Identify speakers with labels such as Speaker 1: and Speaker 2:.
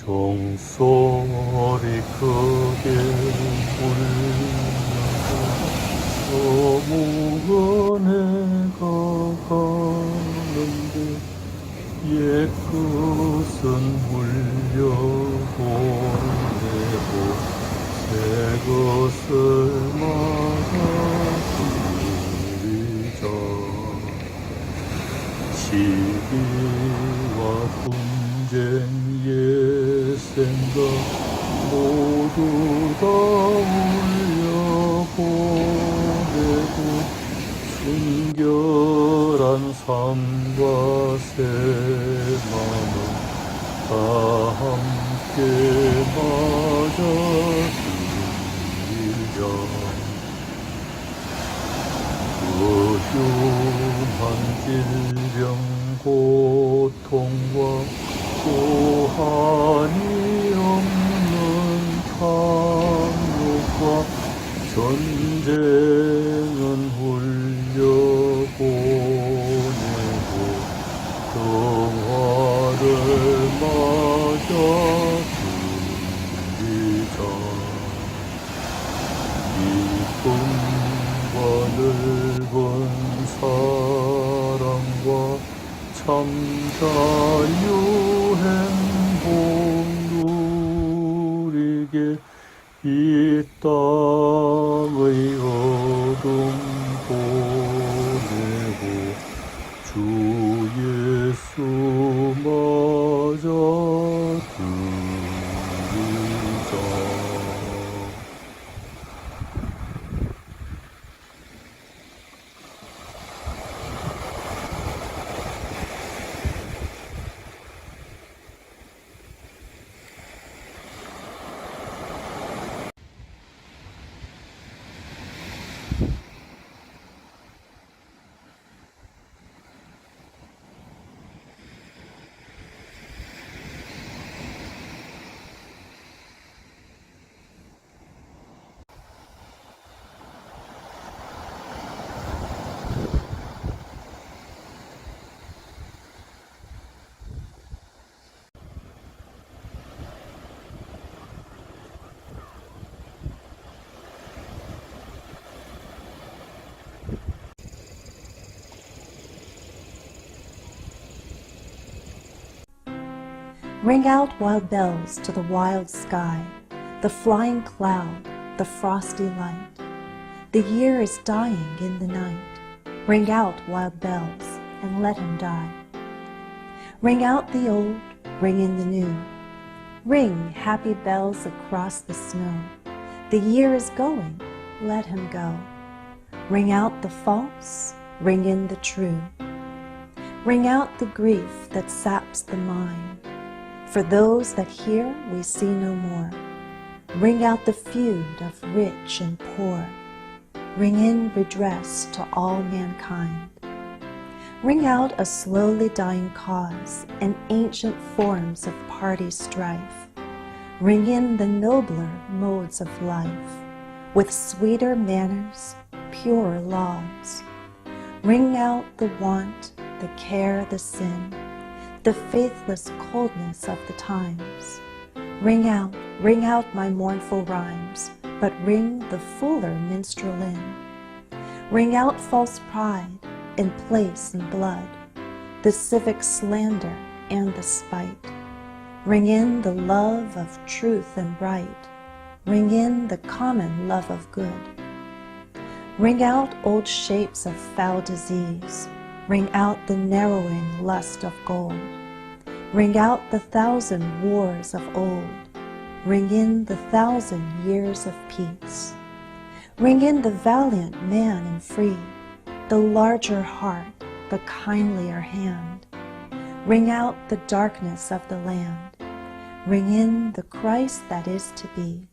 Speaker 1: 종소리 크게 울려도 무언해가 가는데 옛것은 물려보내고 새 것을 맞아들이자. 시기와 분쟁의 생각 모두 다 올려보내고 순결한 삶과 새 마음을 다 함께 맞아들이자. 흉한 질병 고통과 고한이 없는 탐욕과 전쟁은 흘려보내고 평화를 맞아들이자. 기쁨과 넓은 사랑과 참 자유행복 누리게 이 땅의 어둠 보내고 주 예수 맞아들이자.
Speaker 2: Ring out wild bells to the wild sky, the flying cloud, the frosty light. The year is dying in the night. Ring out wild bells and let him die. Ring out the old, ring in the new. Ring happy bells across the snow. The year is going, let him go. Ring out the false, ring in the true. Ring out the grief that saps the mind. For those that hear we see no more. Ring out the feud of rich and poor. Ring in redress to all mankind. Ring out a slowly dying cause and ancient forms of party strife. Ring in the nobler modes of life with sweeter manners, purer laws. Ring out the want, the care, the sin, the faithless coldness of the times. Ring out my mournful rhymes, but ring the fuller minstrel in. Ring out false pride in place and blood, the civic slander and the spite. Ring in the love of truth and right. Ring in the common love of good. Ring out old shapes of foul disease. Ring out the narrowing lust of gold. Ring out the 1,000 wars of old. Ring in the 1,000 years of peace. Ring in the valiant man and free, the larger heart, the kindlier hand. Ring out the darkness of the land. Ring in the Christ that is to be.